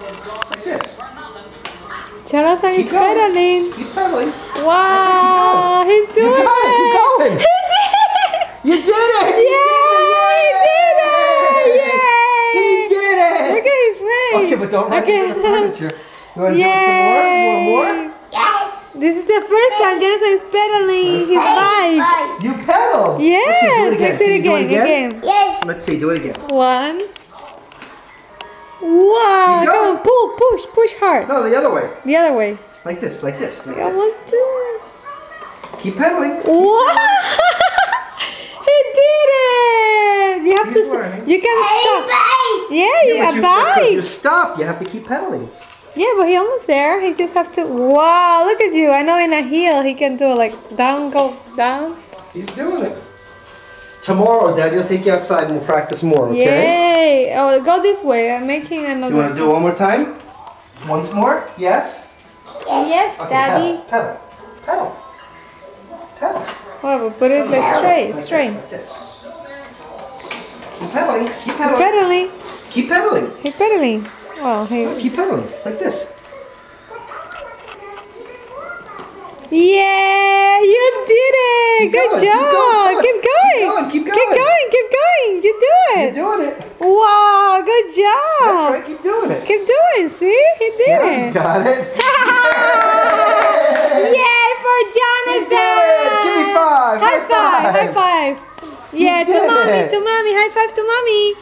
Like this. Jonathan is Keep going. pedaling. Keep pedaling. Wow, he's doing You got it. Keep going. He did. You did it. Yay! He did it! Yay! He did it. Look at his face. Okay, but don't run into the furniture. You want to do it Yay! some more? You want more? Yes. This is the first time Jonathan is pedaling his bike. You pedal. Yes, Let's see, do it again. Can you do it again? Yes. Let's see, do it again. One. Wow, Keep come going. on, push hard. No, the other way. The other way. Like this, like this, like You this. almost do it. Keep pedaling. Wow! He did it! You have He's to. learning. You can stop. Yeah, but a that's 'cause you bike. stopped. You have to keep pedaling. Yeah, but he almost there. He just have to. Wow! Look at you. I know in a hill he can do like down, go down. He's doing it. Tomorrow, Daddy will take you outside and we'll practice more, okay? Yay! Oh, go this way. I'm making another. You want to do it one more time? Once more? Yes? Yes, Okay, Daddy. Pedal. Pedal. Pedal. Wow, but put it like straight, Like straight. this, like this. Keep pedaling. Keep pedaling. Pedaling. Keep pedaling. He's pedaling. Wow, he. Keep pedaling. Like this. Yeah, you did it! Keep Good going, job! Keep going! Keep going. Keep going! Keep going! You do You're it! doing it. Wow, good job! That's right. Keep doing it. Keep doing, see? He did Yeah, you it! got it. Yay for Jonathan! He did it. Give me five. High five! High five! Yeah, You to did mommy, it. to mommy! High five to mommy!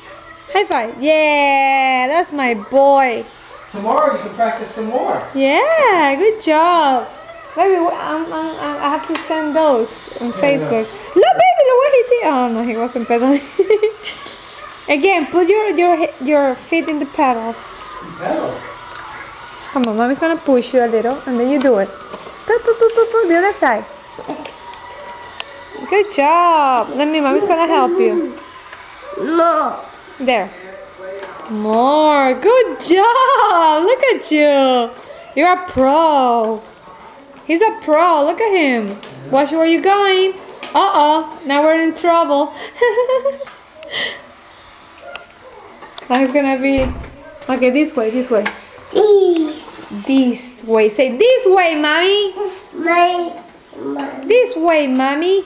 High five! Yeah, that's my boy! Tomorrow you can practice some more. Yeah, good job! Baby, I have to send those on Facebook. Look, baby, look what he did! Oh no, he wasn't pedaling. Again, put your feet in the pedals. Pedal. Come on, mommy's gonna push you a little, and then you do it. The other side. Good job. Let me, mommy's gonna help you. No. There. More. Good job. Look at you. You're a pro. He's a pro. Look at him. Watch where you're going. Uh-oh. Now we're in trouble. Now he's gonna be... Okay, this way, this way. This way. Say this way, mommy. This way, mommy. You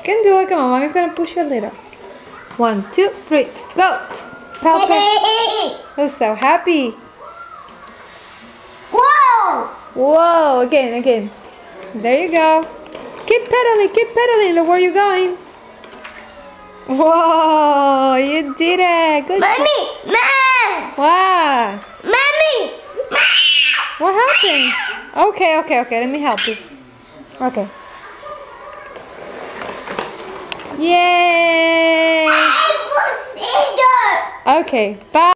can do it. Come on, mommy's gonna push you a little. 1, 2, 3, go. Help him. Who's so happy? Whoa! Whoa, again. There you go. Keep pedaling. Look where you're going. Whoa, you did it. Good job. Mommy! Ma! Wow. Mommy! Ma! What happened? Okay. Let me help you. Okay. Yay. I will see you. Okay, bye.